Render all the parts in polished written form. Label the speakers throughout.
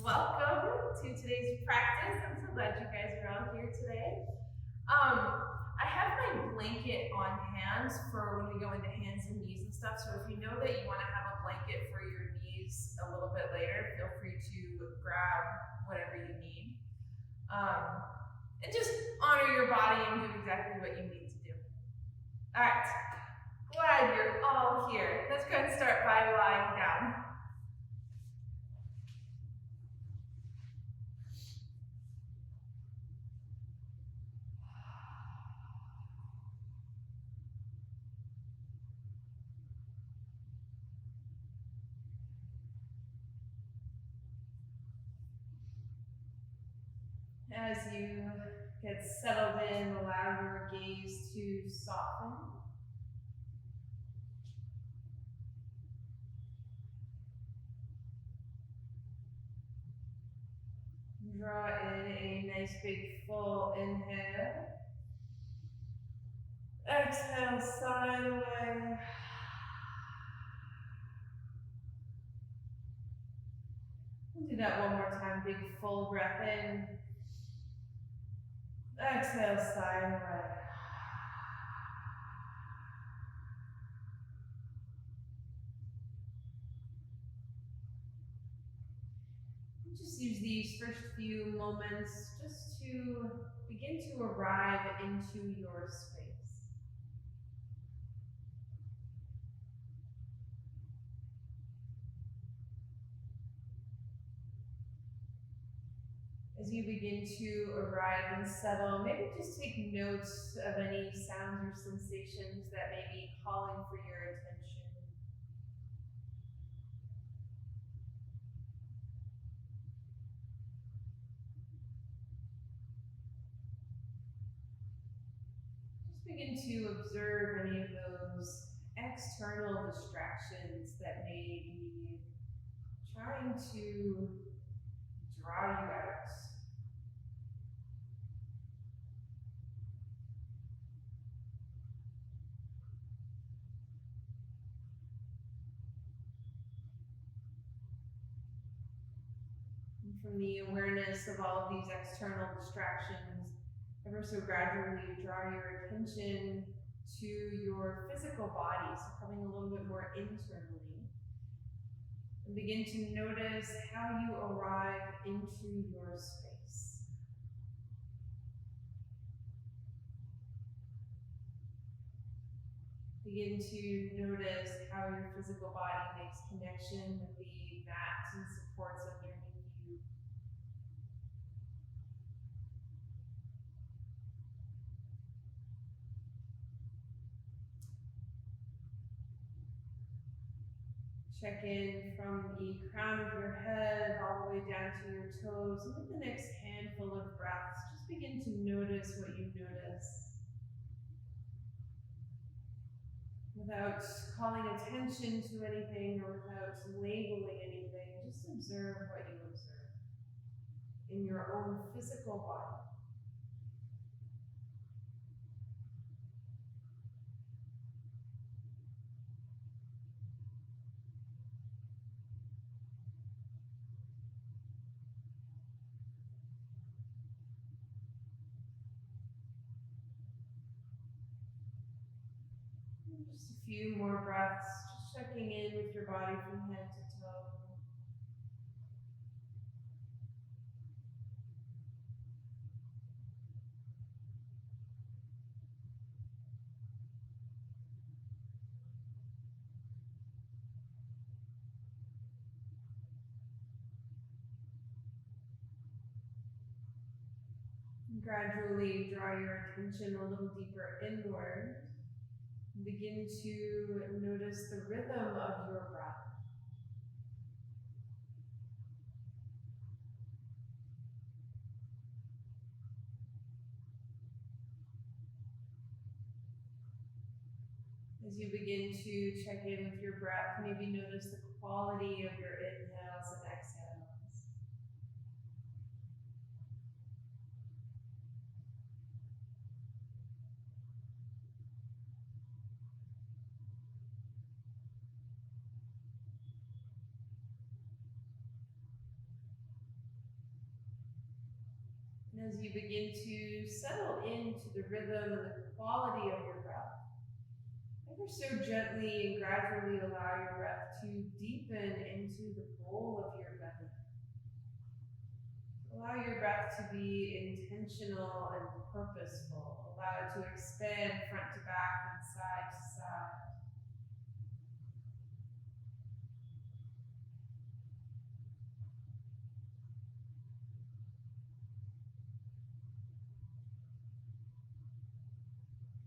Speaker 1: Welcome to today's practice. I'm so glad you guys are all here today. I have my blanket on hand for when we go into hands and knees and stuff. So if you know that you want to have a blanket for your knees a little bit later, feel free to grab whatever you need. And just honor your body and do exactly what you need to do. All right, glad you're all here. Let's go ahead and start by lying down. As you get settled in, allow your gaze to soften. Draw in a nice big full inhale. Exhale, sigh away. We'll do that one more time. Big full breath in. Exhale, sigh away. Just use these first few moments just to begin to arrive into your space. As you begin to arrive and settle, maybe just take notes of any sounds or sensations that may be calling for your attention. Just begin to observe any of those external distractions that may be trying to draw you out. From the awareness of all of these external distractions, ever so gradually draw your attention to your physical body, so coming a little bit more internally. And begin to notice how you arrive into your space. Begin to notice how your physical body makes connection with the mats and supports underneath you. Check in from the crown of your head all the way down to your toes. And with the next handful of breaths, just begin to notice what you notice. Without calling attention to anything or without labeling anything, just observe what you observe in your own physical body. Just a few more breaths, just checking in with your body from head to toe. Gradually draw your attention a little deeper inward. Begin to notice the rhythm of your breath. As you begin to check in with your breath, maybe notice the quality of your inhales and exhales. And as you begin to settle into the rhythm and the quality of your breath, ever so gently and gradually allow your breath to deepen into the bowl of your belly. Allow your breath to be intentional and purposeful. Allow it to expand front to back and side to side.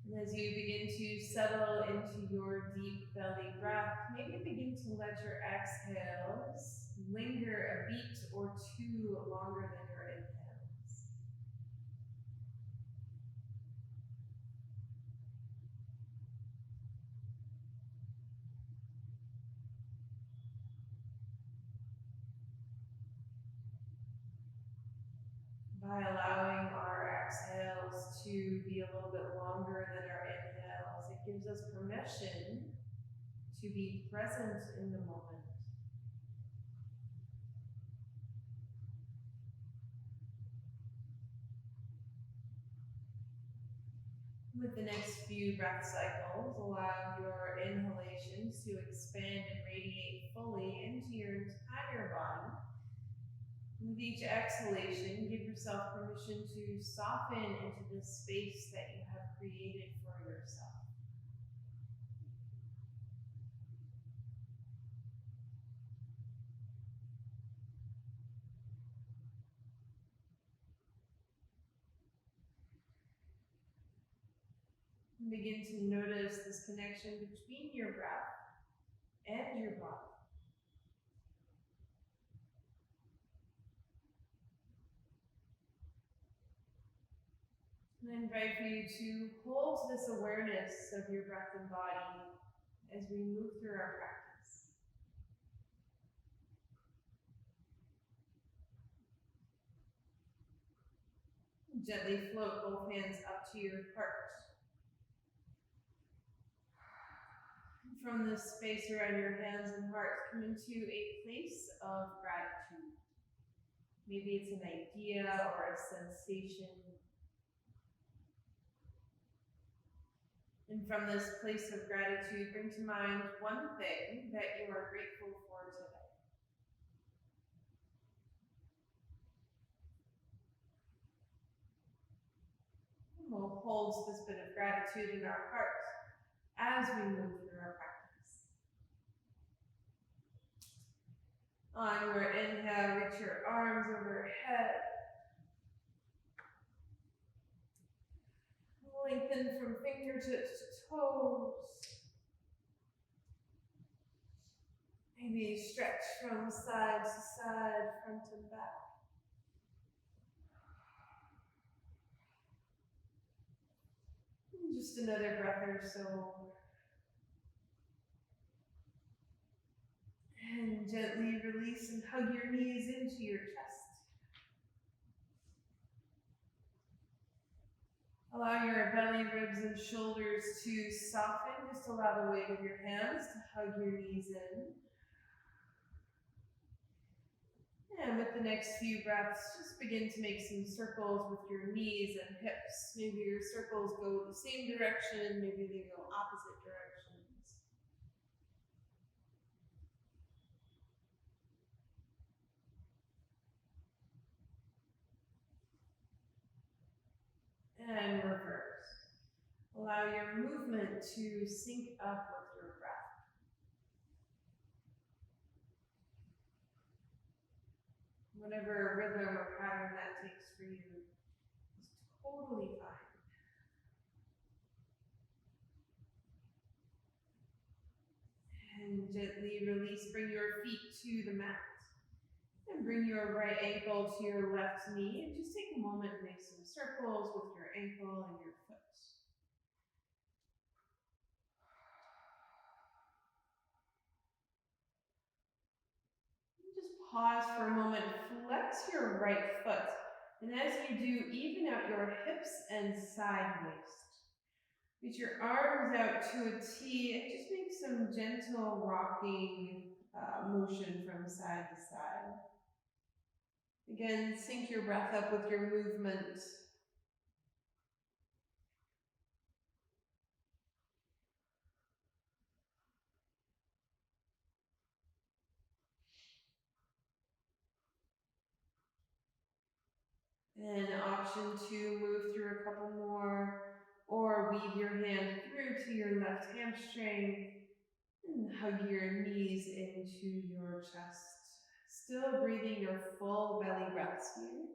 Speaker 1: And as you begin to settle into your deep belly breath, maybe begin to let your exhales linger a beat or two longer than your inhales. By allowing our exhales to be a little bit longer than our inhales, it gives us permission to be present in the moment. With the next few breath cycles, allow your inhalations to expand and radiate fully into your entire body. With each exhalation, give yourself permission to soften into the space that you have created for yourself. And begin to notice this connection between your breath and your body. And I invite for you to hold this awareness of your breath and body as we move through our practice. Gently float both hands up to your heart. From this space around your hands and heart, come into a place of gratitude. Maybe it's an idea or a sensation. And from this place of gratitude, bring to mind one thing that you are grateful for today. And we'll hold this bit of gratitude in our hearts as we move through our practice. On your inhale, reach your arms overhead. Lengthen from fingertips to toes. Maybe stretch from side to side, front and back. And just another breath or so. And gently release and hug your knees into your chest. Allow your belly, ribs, and shoulders to soften. Just allow the weight of your hands to hug your knees in. And with the next few breaths, just begin to make some circles with your knees and hips. Maybe your circles go the same direction, maybe they go opposite directions. And reverse. Allow your movement to sync up with your breath. Whatever rhythm or pattern that takes for you is totally fine. And gently release, bring your feet to the mat. And bring your right ankle to your left knee. And just take a moment and make some circles with your ankle and your foot. Just pause for a moment, flex your right foot, and as you do, even out your hips and side waist. Reach your arms out to a T and just make some gentle rocking motion from side to side. Again, sync your breath up with your movement. And option 2, move through a couple more, or weave your hand through to your left hamstring and hug your knees into your chest. Still breathing your full belly breaths here.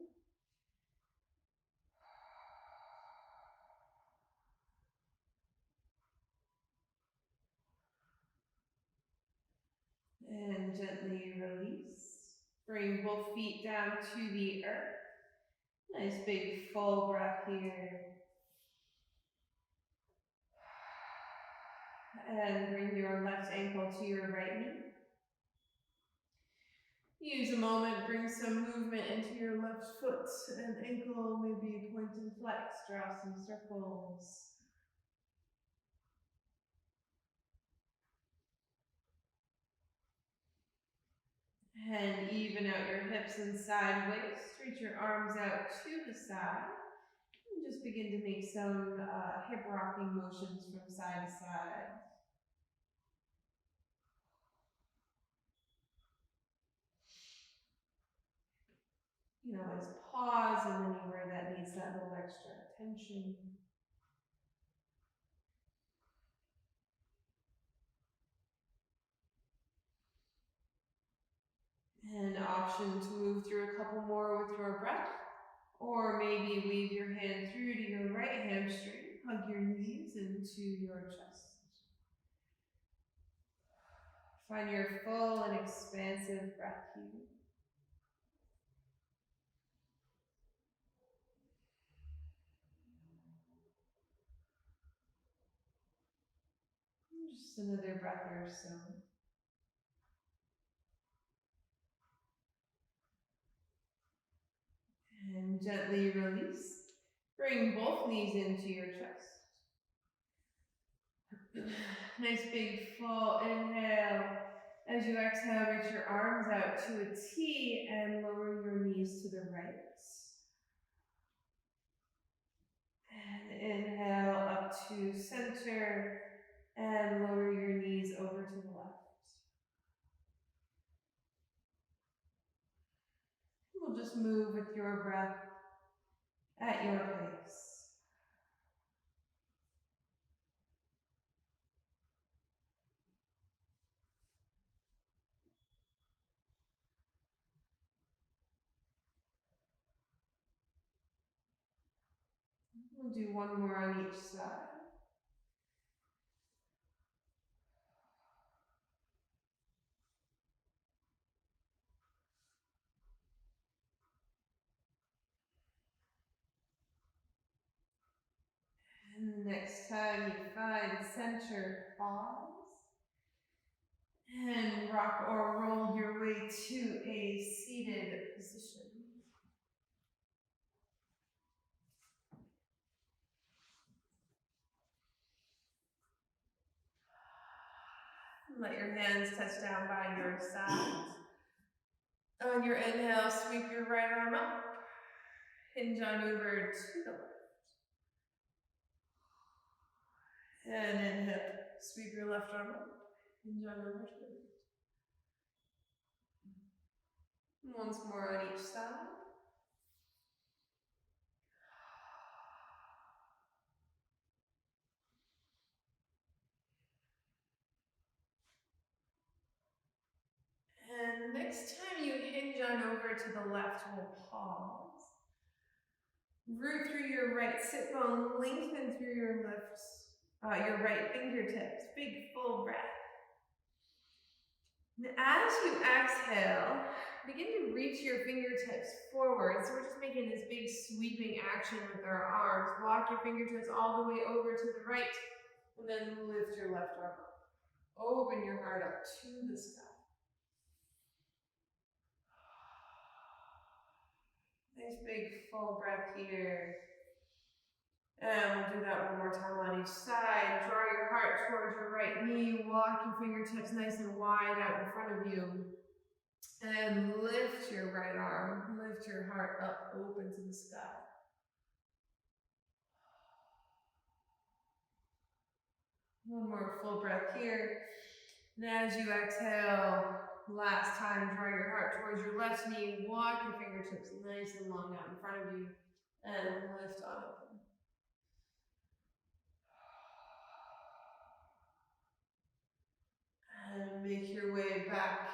Speaker 1: And gently release. Bring both feet down to the earth. Nice big full breath here. And bring your left ankle to your right knee. Use a moment, bring some movement into your left foot and ankle, maybe point and flex, draw some circles. And even out your hips and side waist. Reach your arms out to the side. And just begin to make some hip rocking motions from side to side. You can always pause and anywhere that needs that little extra attention. And option to move through a couple more with your breath, or maybe weave your hand through to your right hamstring, hug your knees into your chest. Find your full and expansive breath here. Just another breath or so. And gently release. Bring both knees into your chest. Nice big full inhale. As you exhale, reach your arms out to a T and lower your knees to the right. And inhale up to center and lower your knees over to the left. We'll just move with your breath at your pace. We'll do one more on each side. And next time you find center, pause. And rock or roll your way to a seated position. Let your hands touch down by your sides. On your inhale, sweep your right arm up. Hinge on over to the left. And inhale, sweep your left arm up. Hinge on over to the right. Once more on each side. And next time you hinge on over to the left, we'll pause. Root through your right sit bone, lengthen through your your right fingertips. Big full breath. And as you exhale, begin to reach your fingertips forward. So we're just making this big sweeping action with our arms. Walk your fingertips all the way over to the right, and then lift your left arm up. Open your heart up to the sky. Nice big full breath here. And we'll do that one more time on each side. Draw your heart towards your right knee. Walk your fingertips nice and wide out in front of you. And lift your right arm. Lift lift your heart up, open to the sky. One more full breath here. And as you exhale, last time, draw your heart towards your left knee, walk your fingertips nice and long out in front of you, and lift on open. And make your way back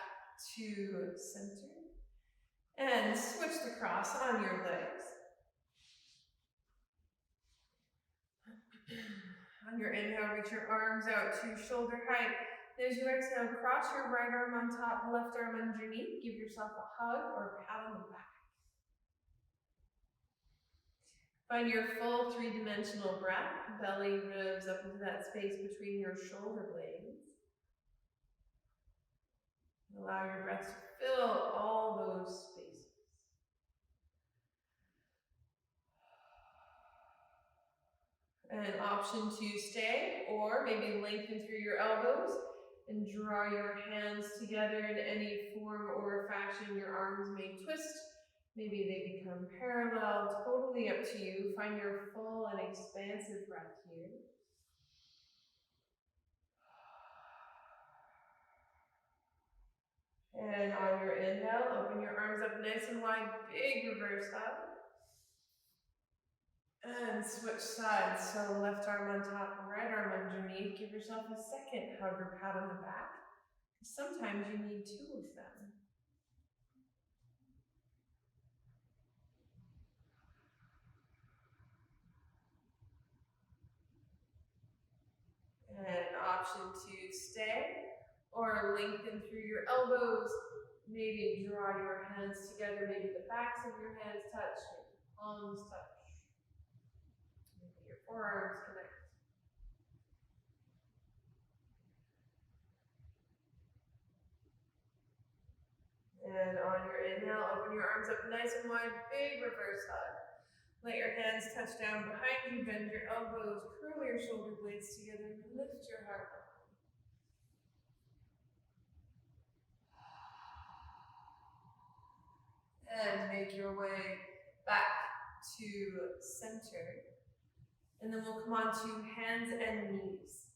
Speaker 1: to center. And switch the cross on your legs. On your inhale, reach your arms out to shoulder height. As you exhale, cross your right arm on top, left arm underneath. Give yourself a hug or a pat on the back. Find your full three-dimensional breath. Belly ribs up into that space between your shoulder blades. Allow your breath to fill all those spaces. An option to stay, or maybe lengthen through your elbows and draw your hands together in any form or fashion. Your arms may twist, maybe they become parallel, totally up to you. Find your full and expansive breath here. And on your inhale, open your arms up nice and wide, big reverse hug. And switch sides, so left arm on top, right arm underneath. Give yourself a second hug or pat on the back. Sometimes you need two of them. And option to stay or lengthen through your elbows. Maybe draw your hands together, maybe the backs of your hands touch, maybe the palms touch. Your forearms connect. And on your inhale, open your arms up nice and wide, big reverse hug. Let your hands touch down behind you, bend your elbows, curl your shoulder blades together, and lift your heart up. And make your way back to center. And then we'll come on to hands and knees.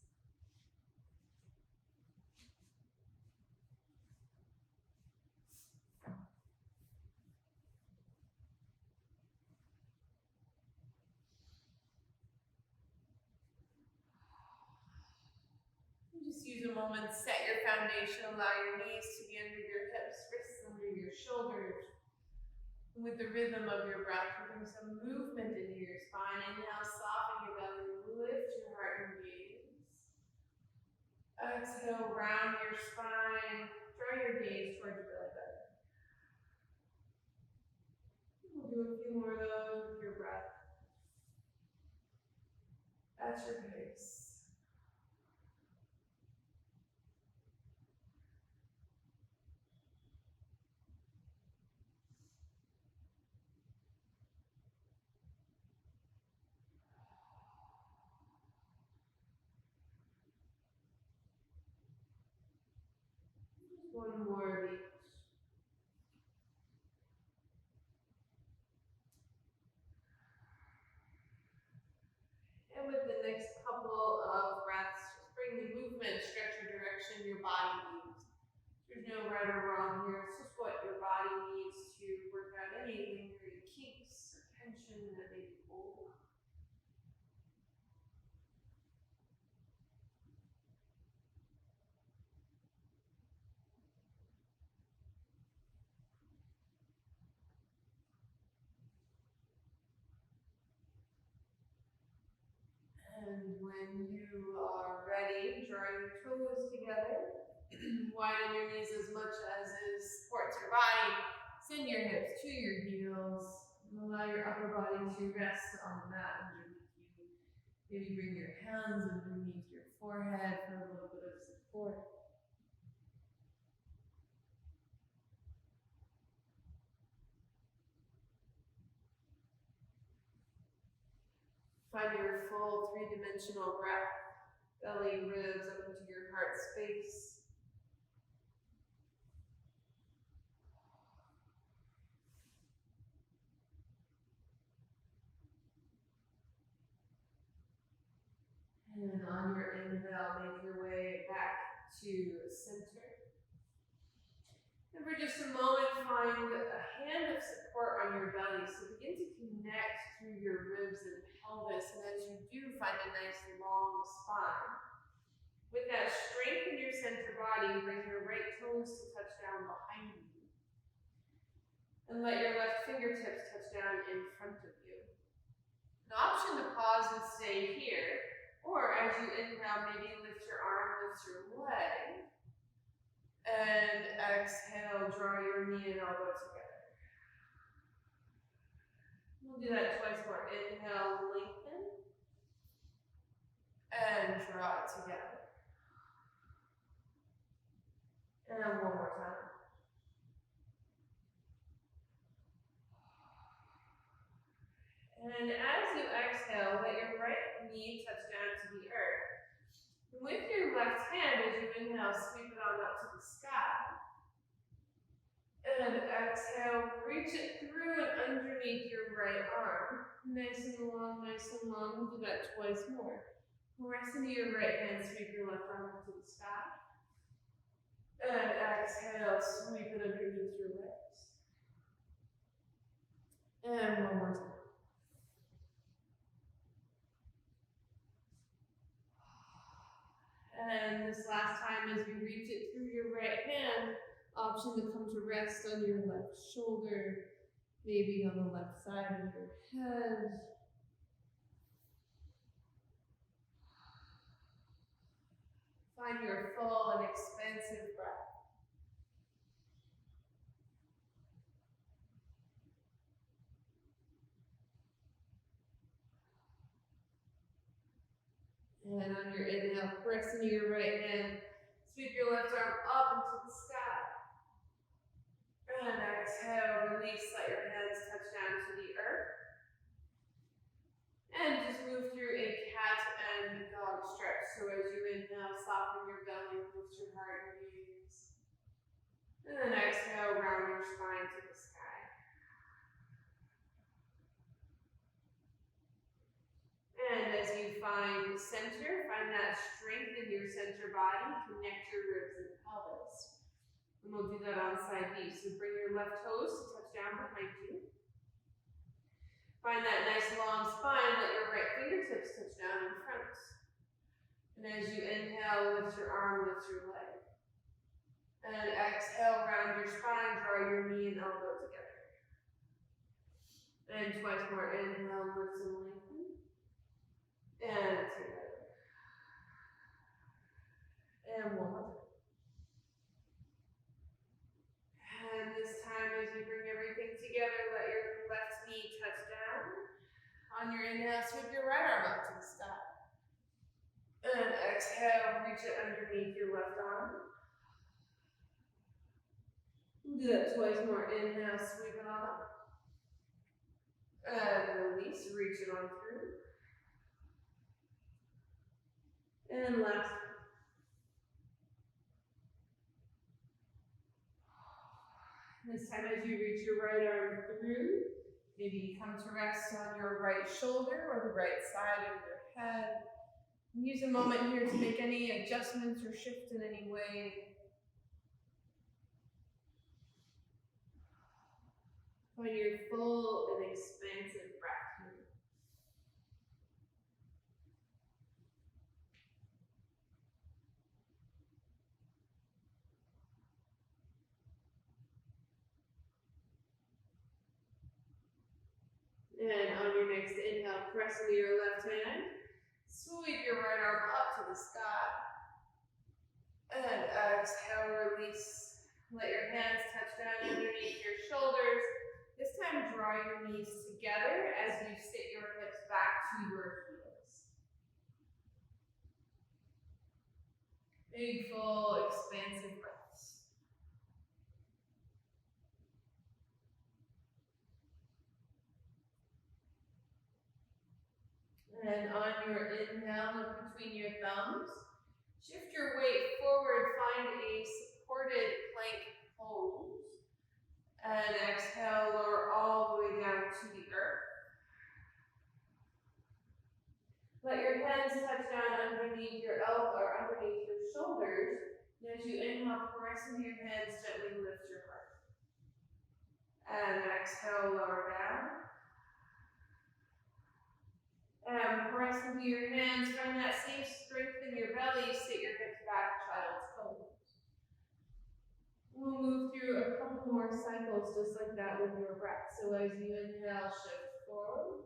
Speaker 1: Just use a moment, set your foundation, allow your knees to be under your hips, wrists under your shoulders. And with the rhythm of your breath, bring some movement into your spine. Inhale, soften your belly, lift your heart and gaze. Exhale, round your spine, draw your gaze towards your belly button. We'll do a few more of those with your breath. At your pace. One more of each. And with the next couple of breaths, just bring the movement, stretch your direction your body needs. There's no right or wrong here. It's just what your body needs to work out any lingering kinks or tension that may be holding on. And when you are ready, draw your toes together. Widen your knees as much as it supports your body. Send your hips to your heels. And allow your upper body to rest on the mat underneath you. Maybe bring your hands underneath your forehead for a little bit of support. Find your full three-dimensional breath. Belly ribs up into your heart space. exhale, make your way back to center. And for just a moment, find a hand of support on your belly. So begin to connect through your ribs and pelvis. And as you do, find a nice long spine. With that strength in your center body, bring your right toes to touch down behind you. And let your left fingertips touch down in front of you. An option to pause and stay here, or as you inhale, maybe lift your arm, lift your leg. And exhale, draw your knee and elbow together. We'll do that twice more. Inhale, lengthen. And draw it together. And one more time. And as you exhale, let your right knee touch down to the earth. And with your left hand, as you inhale, sweep it on up to the sky. And exhale, reach it through and underneath your right arm. Nice and long, nice and long. We'll do that twice more. Press into your right hand, sweep your left arm up to the sky. And exhale, sweep it underneath your legs. And one more time. And this last time, as you reach it through your right hand, option to come to rest on your left shoulder, maybe on the left side of your head. Find your full and expansive breath. And on your inhale, press into your right hand, sweep your left arm up into the sky. And exhale, release, let your hands touch down to the earth. And just move through a cat and dog stretch. So as you inhale, soften your belly, lift your heart and knees. And then exhale, round your spine to the sky. And as you find center, find that strength in your center body, connect your ribs and pelvis. And we'll do that on side B. So bring your left toes to touch down behind you. Find that nice long spine, let your right fingertips touch down in front. And as you inhale, lift your arm, lift your leg. And exhale, round your spine, draw your knee and elbow together. And twice more, inhale, lift and lengthen. And together. And one more. And this time, as you bring everything together, let your left knee touch down. On your inhale, sweep your right arm up to the sky. And exhale, reach it underneath your left arm. We'll do that twice more. Inhale, sweep it on up. And release, reach it on through. And last. This time, as you reach your right arm through, maybe you come to rest on your right shoulder or the right side of your head. Use a moment here to make any adjustments or shift in any way. Find your full and expansive breath here. And on your next inhale, press into your left hand. Sweep your right arm up to the sky. And exhale, release. Let your hands touch down underneath your shoulders. This time, draw your knees together as you sit your hips back to your heels. Big, full, expansive breaths. And on your inhale, look between your thumbs. Shift your weight forward, find a supported plank pose. And exhale, lower all the way down to the earth. Let your hands touch down underneath your elbow or to inhale, press into your hands, gently lift your heart. And exhale, lower down. And press into your hands, find that same strength in your belly, sit your hips back, child's pose. We'll move through a couple more cycles just like that with your breath. So as you inhale, shift forward.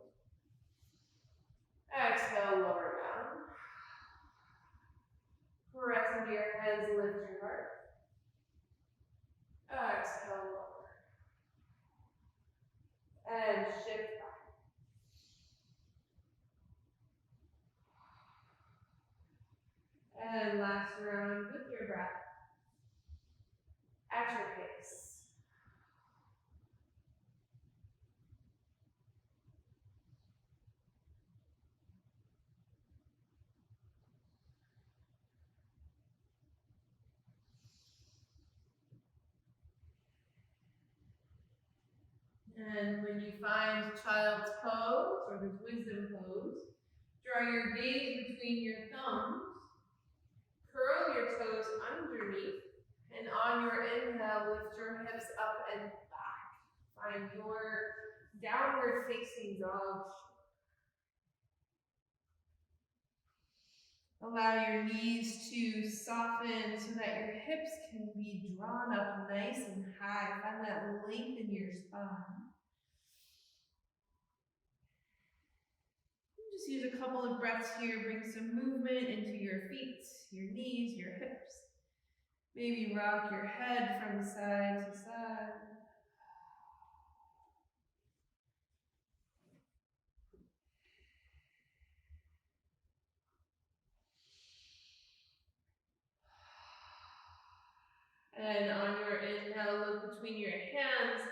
Speaker 1: Exhale, lower down. Press into your hands, lift your heart. Exhale, lower. And shift back. And last round with your breath. At your pace. And when you find child's pose or the wisdom pose, draw your gaze between your thumbs, curl your toes underneath, and on your inhale, lift your hips up and back. Find your downward facing dog. Allow your knees to soften so that your hips can be drawn up nice and high. Find that length in your spine. Just use a couple of breaths here. Bring some movement into your feet, your knees, your hips. Maybe rock your head from side to side. And on your inhale, look between your hands.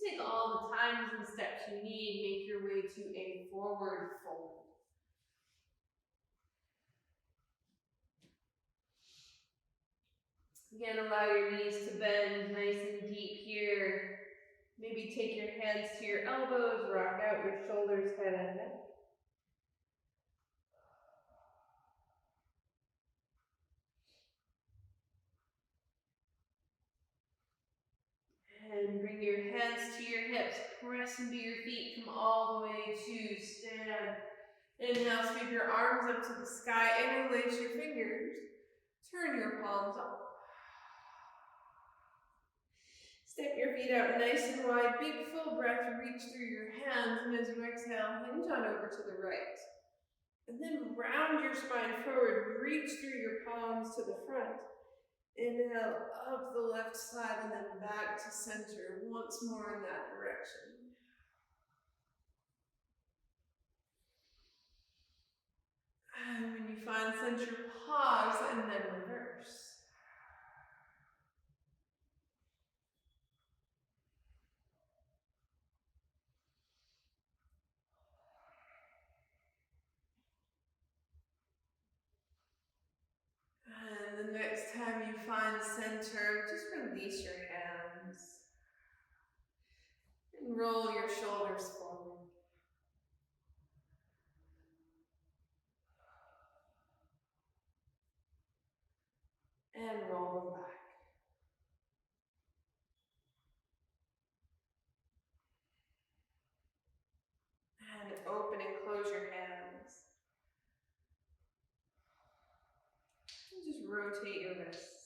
Speaker 1: Take all the times and steps you need. Make your way to a forward fold. Again, allow your knees to bend nice and deep here. Maybe take your hands to your elbows, rock out your shoulders, head and neck. And bring your hands to your hips, press into your feet, come all the way to stand. Inhale, sweep your arms up to the sky, interlace your fingers, turn your palms up. Step your feet out nice and wide, big full breath, reach through your hands, and as you exhale, hinge on over to the right. And then round your spine forward, reach through your palms to the front. Inhale up the left side and then back to center, once more in that direction. And when you find center, pause and then reverse. And the next time you find center, just release your hands. And roll your shoulders forward. And roll them back. And open and close your hands. And just rotate your wrists.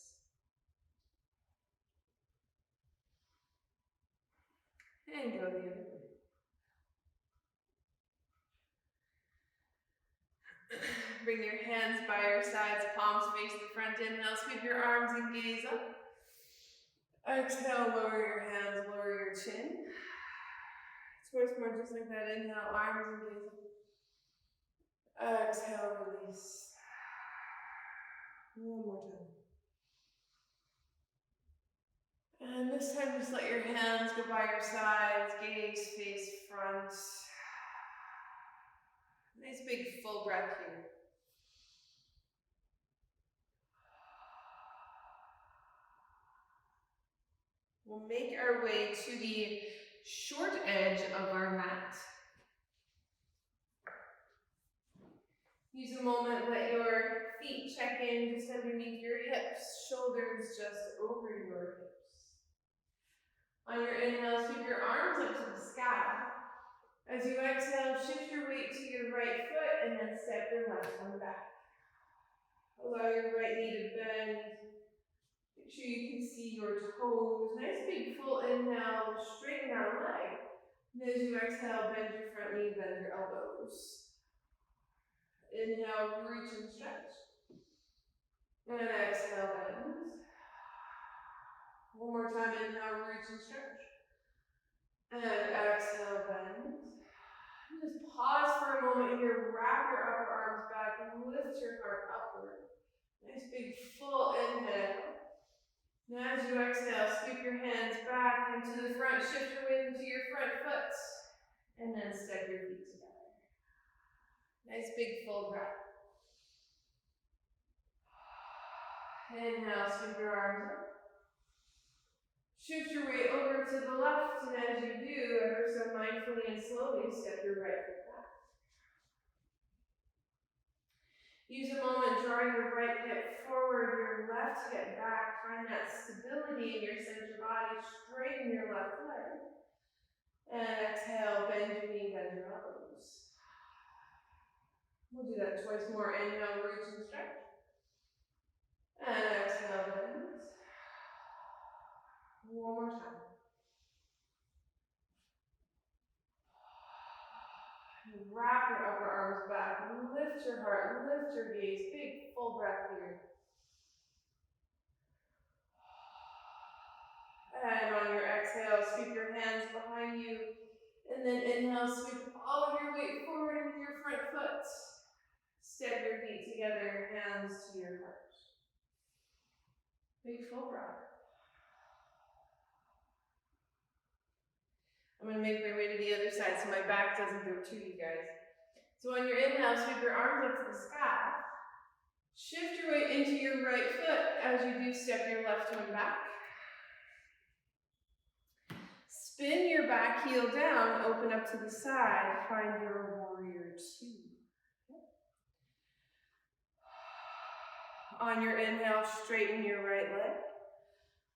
Speaker 1: And go the other way. Bring your hands by your sides, palms face the front. Inhale, sweep your arms and gaze up. Exhale, lower your hands, lower your chin. Twice more, just like that. Inhale, arms and gaze up. Exhale, release. One more time. And this time, just let your hands go by your sides, gaze face front. Nice big full breath here. We'll make our way to the short edge of our mat. Use a moment, let your feet check in just underneath your hips, shoulders just over your hips. On your inhale, sweep your arms up to the sky. As you exhale, shift your weight to your right foot and then step your left one back. Allow your right knee to bend. Make sure you can see your toes. Nice big full inhale, straighten our leg. And as you exhale, bend your front knee, bend your elbows. Inhale, reach and stretch. And exhale, bend. One more time, inhale, reach and stretch. And exhale, bend. Just pause for a moment here, wrap your upper arms back and lift your heart upward. Nice big full inhale. Now as you exhale, sweep your hands back into the front, shift your weight into your front foot, and then step your feet together. Nice big full breath. Inhale, sweep your arms up. Shift your weight over to the left, and as you do, ever so mindfully and slowly, step your right foot back. Use a moment, draw your right hip forward, your left hip back. Find that stability in your center body. Straighten your left leg. And exhale, bend your knee, bend your elbows. We'll do that twice more. Inhale, reach and stretch. And exhale, bend. One more time. Wrap your upper arms back, lift your heart, lift your gaze, big full breath here. And on your exhale, sweep your hands behind you, and then inhale, sweep all of your weight forward into your front foot. Step your feet together, hands to your heart. Big full breath. I'm going to make my way to the other side so my back doesn't go to you guys. So on your inhale, sweep your arms up to the sky. Shift your weight into your right foot. As you do, step your left one back. Spin your back heel down, open up to the side, find your warrior two. On your inhale, straighten your right leg.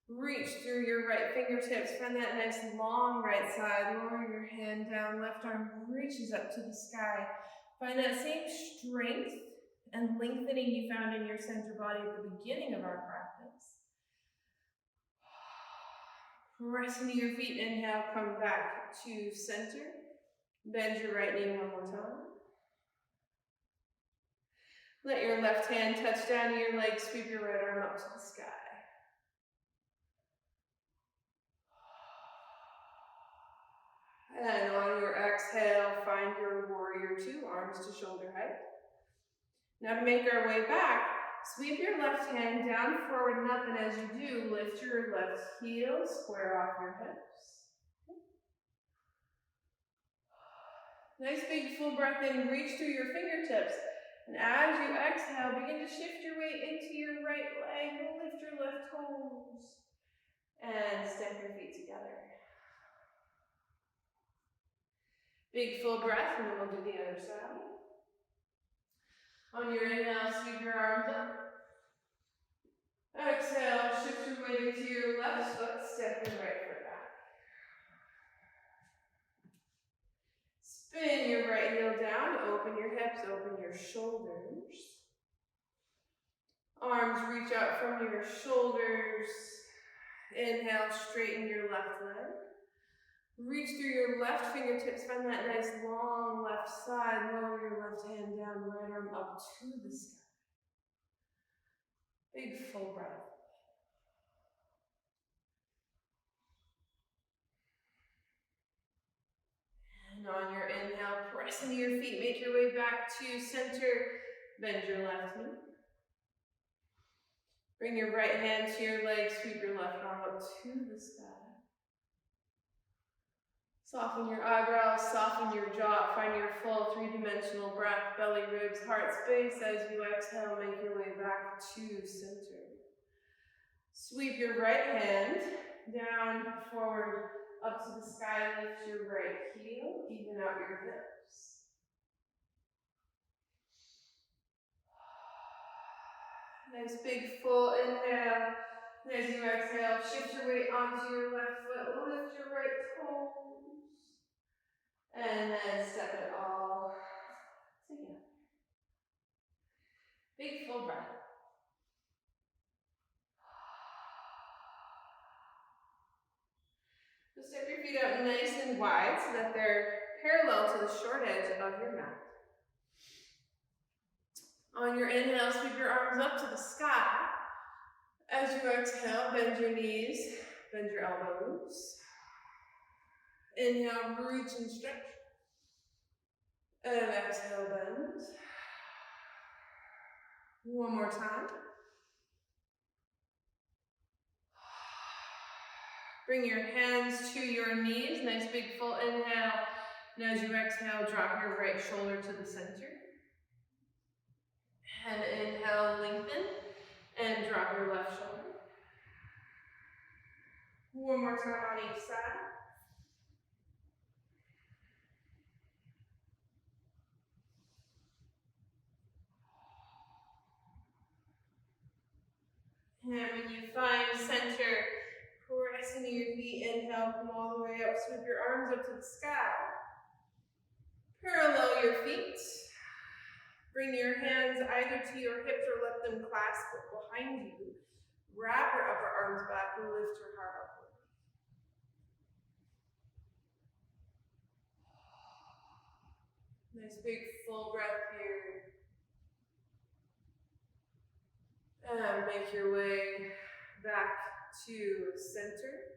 Speaker 1: Reach through your right fingertips, find that nice long right side, lower your hand down, left arm reaches up to the sky. Find that same strength and lengthening you found in your center body at the beginning of our practice. Press into your feet, inhale, come back to center. Bend your right knee one more time. Let your left hand touch down to your leg, sweep your right arm up to the sky. And on your exhale, find your warrior two, arms to shoulder height. Now to make our way back, sweep your left hand down, forward and up, and as you do, lift your left heel, square off your hips. Nice big full breath in, reach through your fingertips. And as you exhale, begin to shift your weight into your right leg, lift your left toes, and step your feet together. Big full breath, and then we'll do the other side. On your inhale, sweep your arms up. Exhale, shift your weight into your left foot, step your right foot back. Spin your right heel down, open your hips, open your shoulders. Arms reach out from your shoulders. Inhale, straighten your left leg. Reach through your left fingertips, find that nice long left side, lower your left hand down, right arm up to the sky. Big full breath. And on your inhale, press into your feet, make your way back to center, bend your left knee. Bring your right hand to your leg, sweep your left arm up to the sky. Soften your eyebrows, soften your jaw, find your full three-dimensional breath, belly, ribs, heart space. As you exhale, make your way back to center. Sweep your right hand down, forward, up to the sky, lift your right heel, even out your hips. Nice big full inhale. And as you exhale, shift your weight onto your left foot, lift your right toes, and then step it all together. Big full breath. So step your feet out nice and wide so that they're parallel to the short edge of your mat. On your inhale, sweep your arms up to the sky. As you exhale, bend your knees, bend your elbows. Inhale, reach and stretch. And exhale, bend. One more time. Bring your hands to your knees. Nice big full inhale. And as you exhale, drop your right shoulder to the center. And inhale, lengthen. And drop your left shoulder. One more time on each side. And when you find center, press into your feet, inhale, come all the way up, sweep your arms up to the sky. Parallel your feet. Bring your hands either to your hips or let them clasp behind you. Wrap your upper arms back and lift your heart upward. Nice big full breath here. And make your way back to center.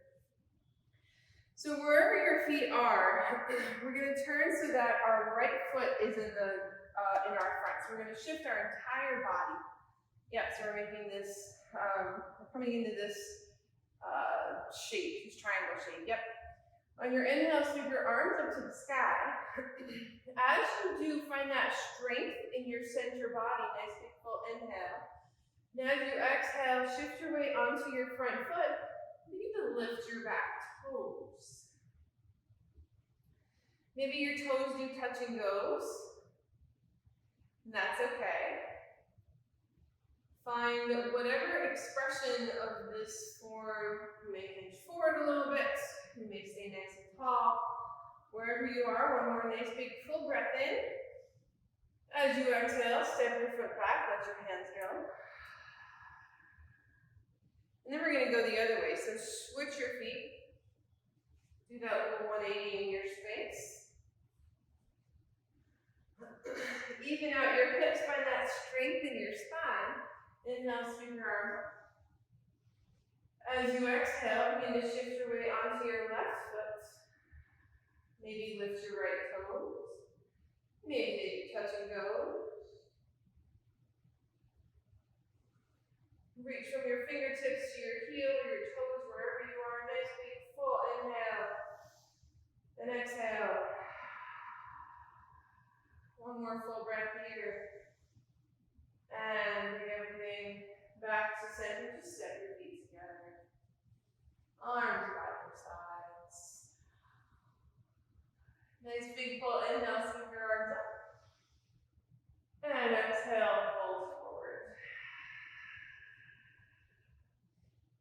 Speaker 1: So wherever your feet are, we're going to turn so that our right foot is in our front. So we're going to shift our entire body. Yep, so we're making this, coming into this shape, this triangle shape. Yep. On your inhale, sweep your arms up to the sky. As you do, find that strength in your center body. Nice big full inhale. Now as you exhale, shift your weight onto your front foot. You need to lift your back toes. Maybe your toes do touch and goes. And that's okay. Find whatever expression of this form. You may hinge forward a little bit. You may stay nice and tall. Wherever you are, one more nice big full breath in. As you exhale, step your foot back, let your hands go. And then we're going to go the other way. So switch your feet. Do that little 180 in your space. Even out your hips, find that strength in your spine. Inhale, sweep your arms up. As you exhale, begin to shift your weight onto your left foot. Maybe lift your right toes. Maybe they touch and go. Reach from your fingertips to your heel or your toes, wherever you are. Nice big full inhale. And exhale. One more full breath here. And bring everything back to center. Just step your feet together. Arms by your sides. Nice big full inhale, sweep your arms up. And exhale, fold forward.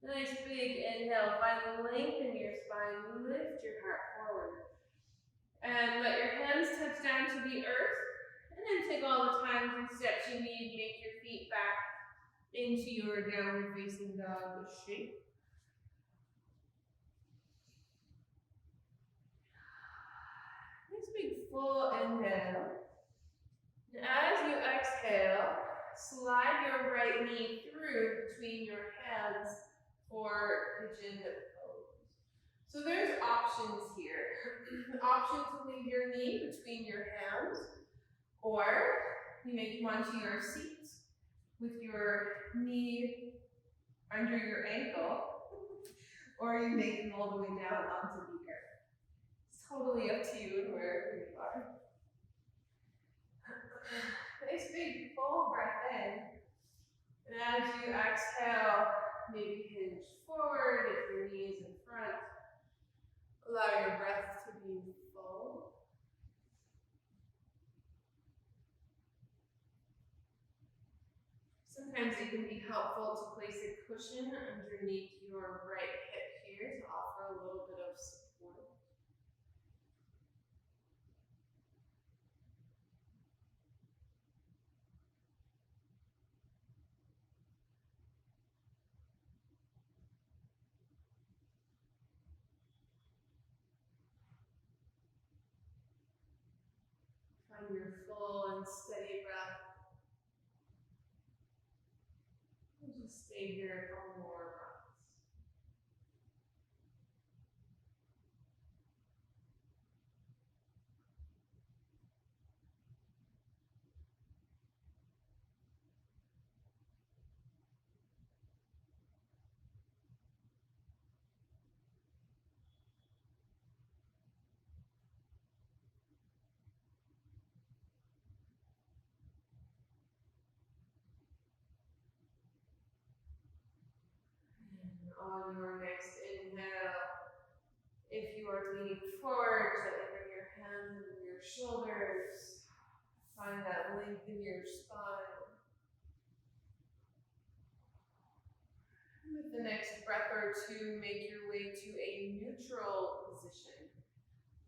Speaker 1: Nice big inhale, find length in your spine, lift your heart forward. And let your hands touch down to the earth. And then take all the times and steps you need, make your feet back into your downward facing dog shape. Nice big full inhale. And as you exhale, slide your right knee through between your hands for pigeon pose. So there's options here. Option to leave your knee between your hands, or you may come onto your seat with your knee under your ankle, or you may come all the way down onto the earth. It's totally up to you and wherever you are. Nice big full breath in. And as you exhale, maybe hinge forward if your knee is in front. Allow your breath to be full. Sometimes it can be helpful to place a cushion underneath your right hip here to offer a little bit of support. Find your full and steady breath. And just stay here for more breaths. On your next inhale, if you are leaning forward, gently bring your hands under your shoulders. Find that length in your spine. With the next breath or two, make your way to a neutral position.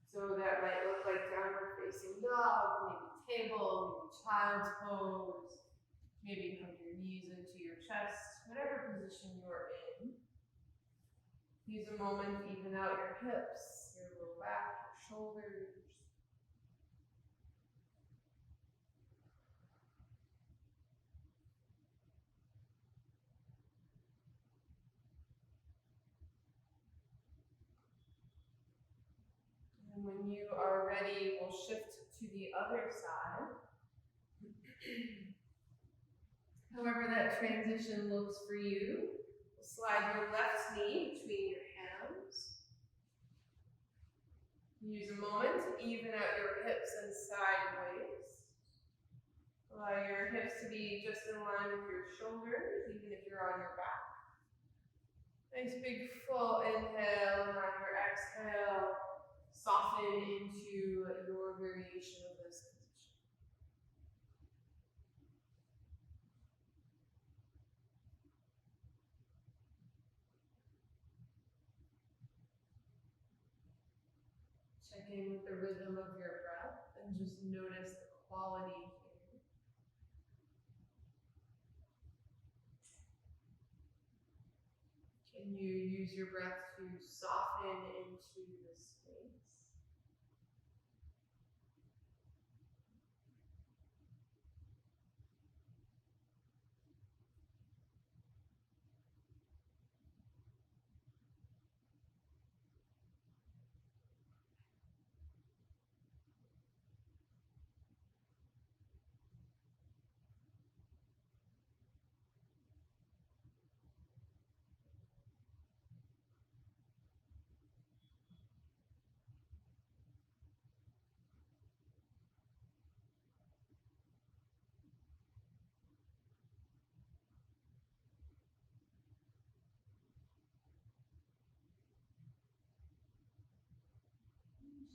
Speaker 1: So that might look like downward facing dog, maybe table, maybe child's pose. Maybe hug your knees into your chest, whatever position you're in. Use a moment to even out your hips, your low back, your shoulders. And when you are ready, we'll shift to the other side. However that transition looks for you, slide your left knee between your hands. Use a moment to even out your hips and sideways. Allow your hips to be just in line with your shoulders, even if you're on your back. Nice big full inhale, and on your exhale, soften into your variation of this position. Check in with the rhythm of your breath and just notice the quality here. Can you use your breath to soften into the space?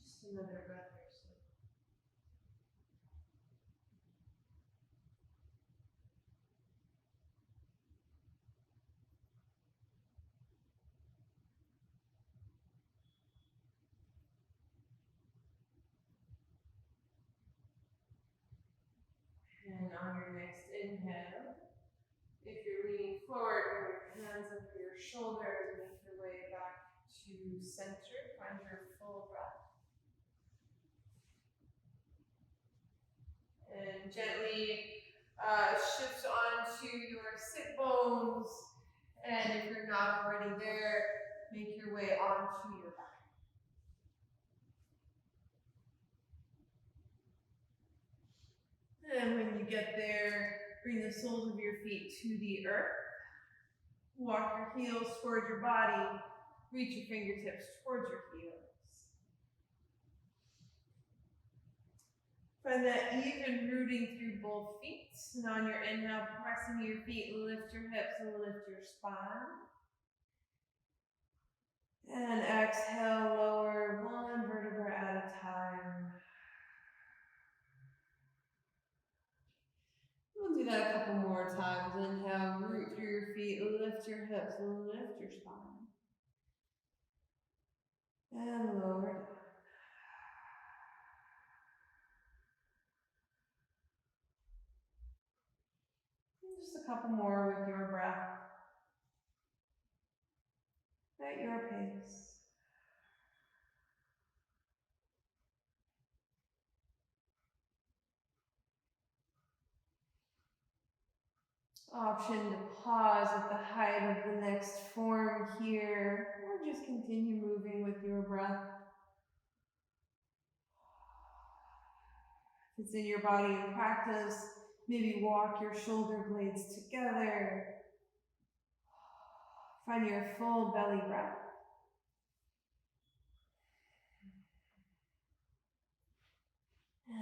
Speaker 1: Just another breath or so. And on your next inhale, if you're leaning forward, bring your hands under your shoulders, make your way back to center, find your full breath. And gently shift onto your sit bones. And if you're not already there, make your way onto your back. And when you get there, bring the soles of your feet to the earth. Walk your heels towards your body. Reach your fingertips towards your heels. Find that even rooting through both feet. And on your inhale, press into your feet, lift your hips and lift your spine. And exhale, lower one vertebra at a time. We'll do that a couple more times. Inhale. lift. Lift your spine. And lower down. And just a couple more with your breath. At your pace. Option to pause at the height of the next form here, or just continue moving with your breath. If it's in your body in practice, maybe walk your shoulder blades together. Find your full belly breath.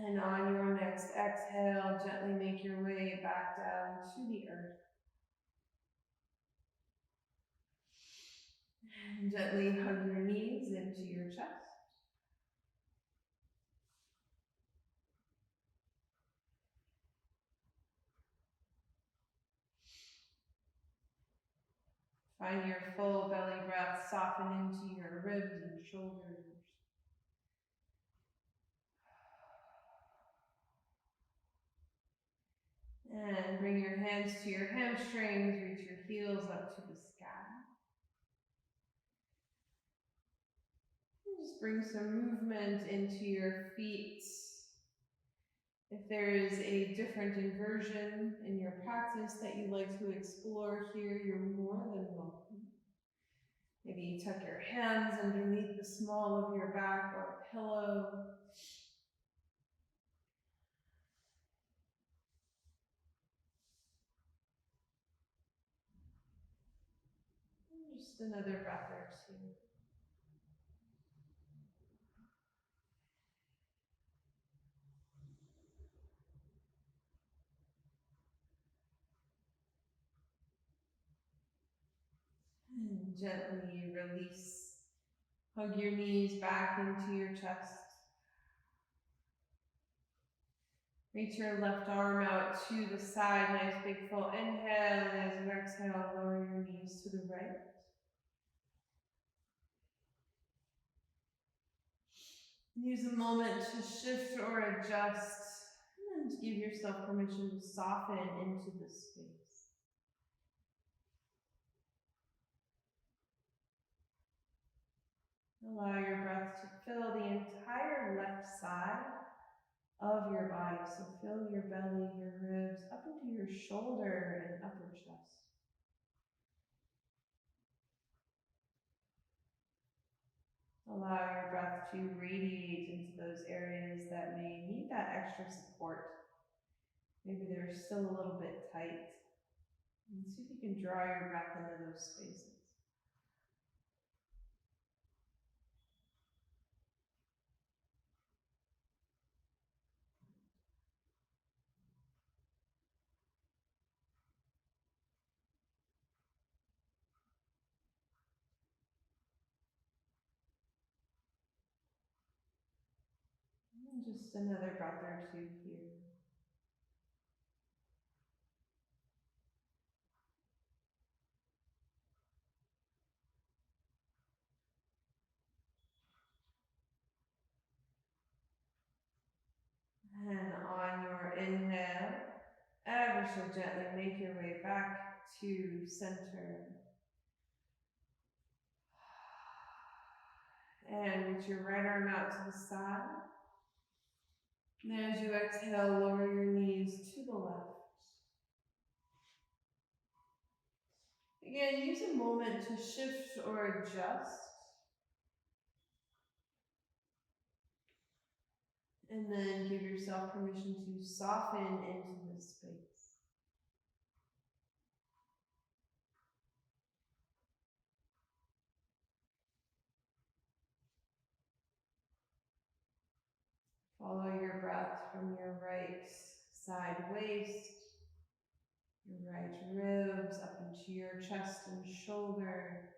Speaker 1: And on your next exhale, gently make your way back down to the earth. And gently hug your knees into your chest. Find your full belly breath soften into your ribs and shoulders. And bring your hands to your hamstrings, reach your heels up to the sky. And just bring some movement into your feet. If there is a different inversion in your practice that you'd like to explore here, you're more than welcome. Maybe tuck your hands underneath the small of your back or a pillow. Just another breath or two. And gently release. Hug your knees back into your chest. Reach your left arm out to the side. Nice big full inhale. And as you exhale, lower your knees to the right. Use a moment to shift or adjust. And give yourself permission to soften into the space. Allow your breath to fill the entire left side of your body. So fill your belly, your ribs, up into your shoulder and upper chest. Allow your breath to radiate into those areas that may need that extra support. Maybe they're still a little bit tight. And see if you can draw your breath into those spaces. And just another breath or two here. And on your inhale, ever so gently make your way back to center. And reach your right arm out to the side. And as you exhale, lower your knees to the left. Again, use a moment to shift or adjust. And then give yourself permission to soften into this space. Follow your breath from your right side waist, your right ribs up into your chest and shoulder.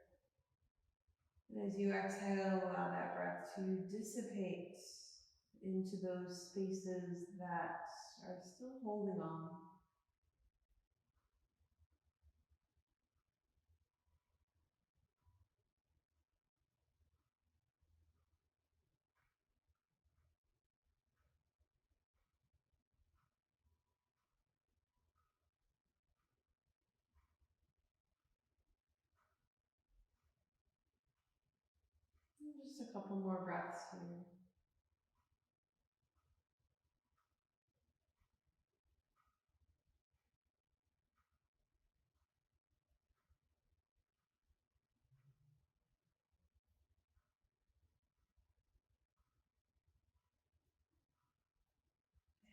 Speaker 1: And as you exhale, allow that breath to dissipate into those spaces that are still holding on. Just a couple more breaths here.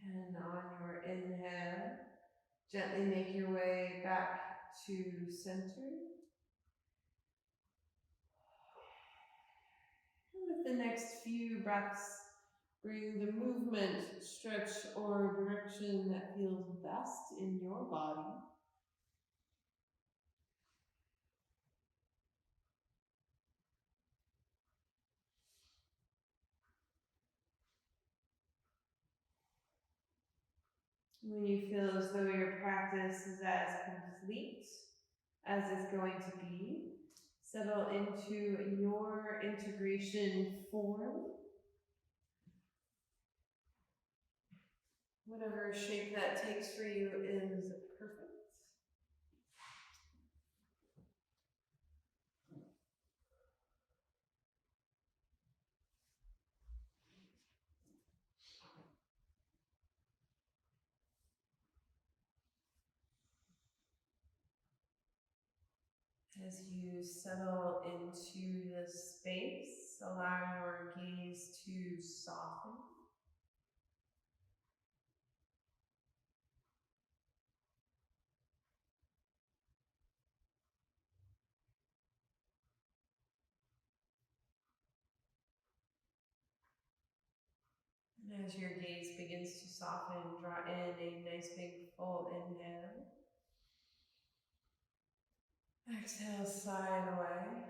Speaker 1: And on your inhale, gently make your way back to center. And with the next few breaths, bring the movement, stretch, or direction that feels best in your body. When you feel as though your practice is as complete as it's going to be, settle into your integration form. Whatever shape that takes for you is perfect. As you settle into this space, allow your gaze to soften. And as your gaze begins to soften, draw in a nice big full inhale. Exhale, sigh away.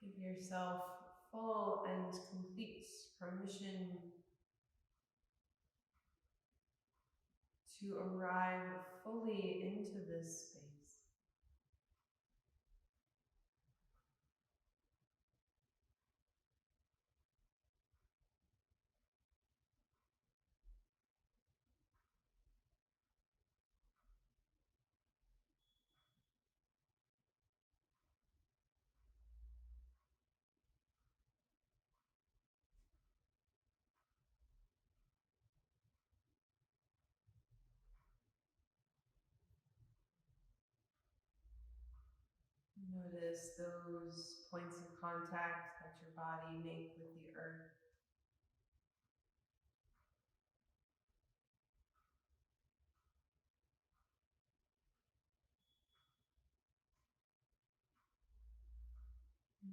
Speaker 1: Give yourself full and complete permission to arrive fully into this space. Notice those points of contact that your body make with the earth.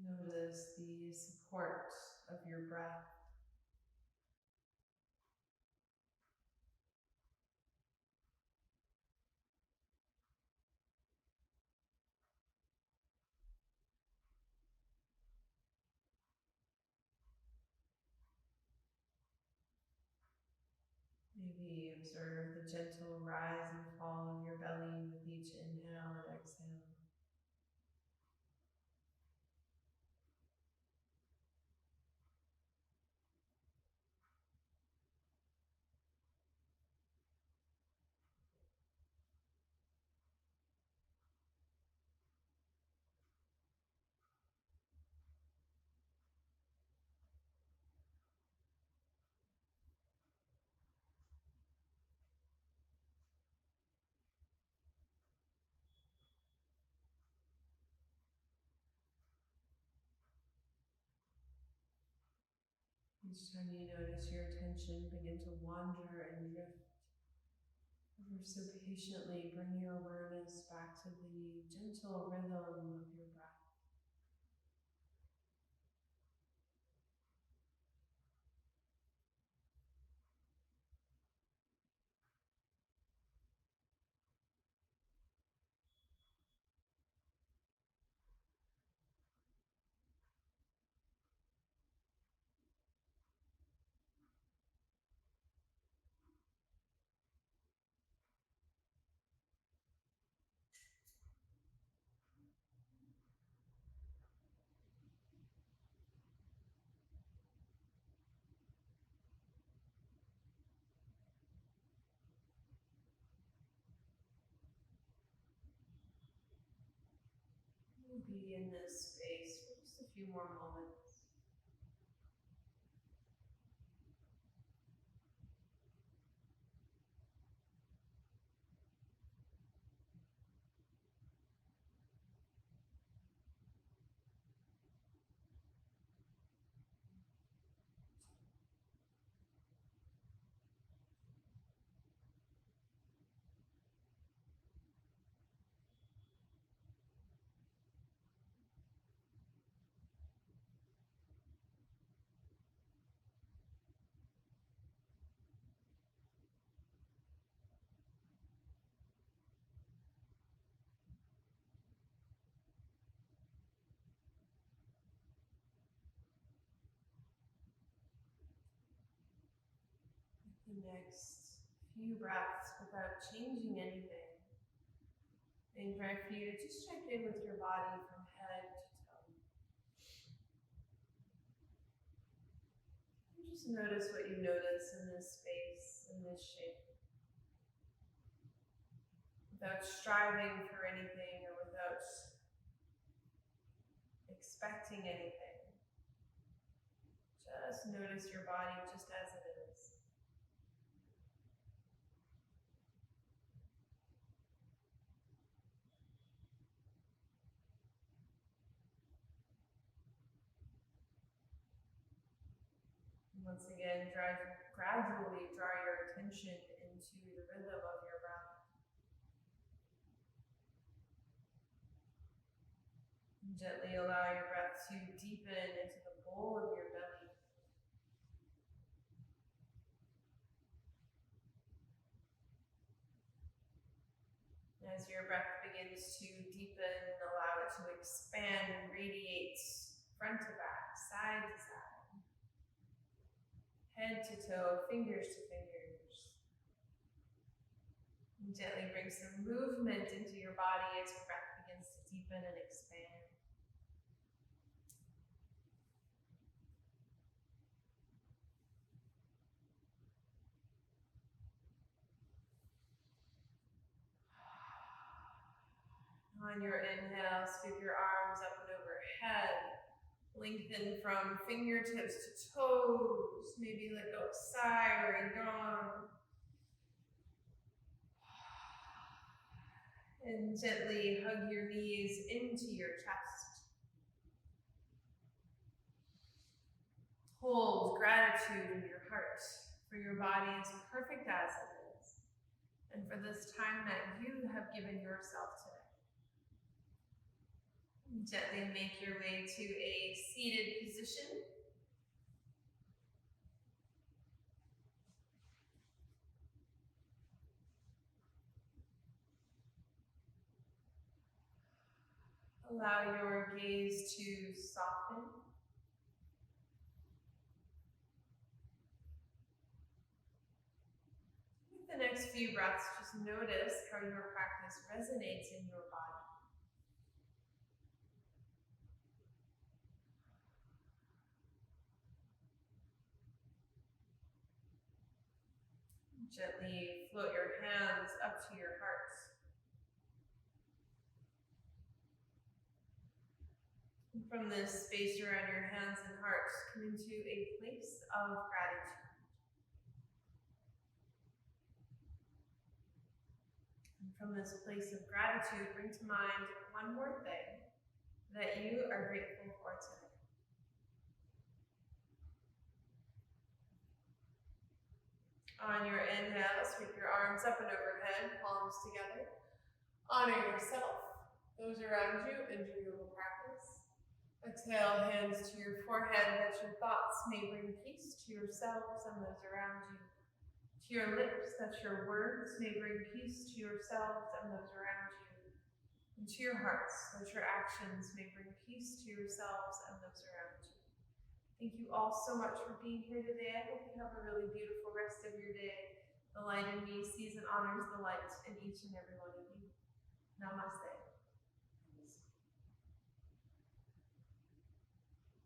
Speaker 1: Notice the support of your breath. Maybe observe the gentle rise and fall of your belly with each inhale and exhale. Each time you notice your attention begin to wander and drift, ever so patiently bring your awareness back to the gentle rhythm of your breath. be in this space for just a few more moments. The next few breaths without changing anything. I invite for you to just check in with your body from head to toe. And just notice what you notice in this space, in this shape. Without striving for anything or without expecting anything. Just notice your body just as it is. Once again, gradually draw your attention into the rhythm of your breath. And gently allow your breath to deepen into the bowl of your belly. As your breath begins to deepen, allow it to expand and radiate front to back, side to side. Head to toe, fingers to fingers. And gently bring some movement into your body as your breath begins to deepen and expand. On your inhale, sweep your arms up and overhead. Lengthen from fingertips to toes. Maybe let go of sigh or yawn. And gently hug your knees into your chest. Hold gratitude in your heart for your body is perfect as it is, and for this time that you have given yourself today. Gently make your way to a seated position. Allow your gaze to soften. With the next few breaths, just notice how your practice resonates in your body. Gently float your hands up to your heart. And from this space around your hands and heart, come into a place of gratitude. And from this place of gratitude, bring to mind one more thing that you are grateful for today. On your inhale, sweep your arms up and overhead, palms together. Honor yourself, those around you, and your yoga practice. Exhale, hands to your forehead, that your thoughts may bring peace to yourselves and those around you. To your lips, that your words may bring peace to yourselves and those around you. And to your hearts, that your actions may bring peace to yourselves and those around you. Thank you all so much for being here today. I hope you have a really beautiful rest of your day. The light in me sees and honors the light in each and every one of you. Namaste.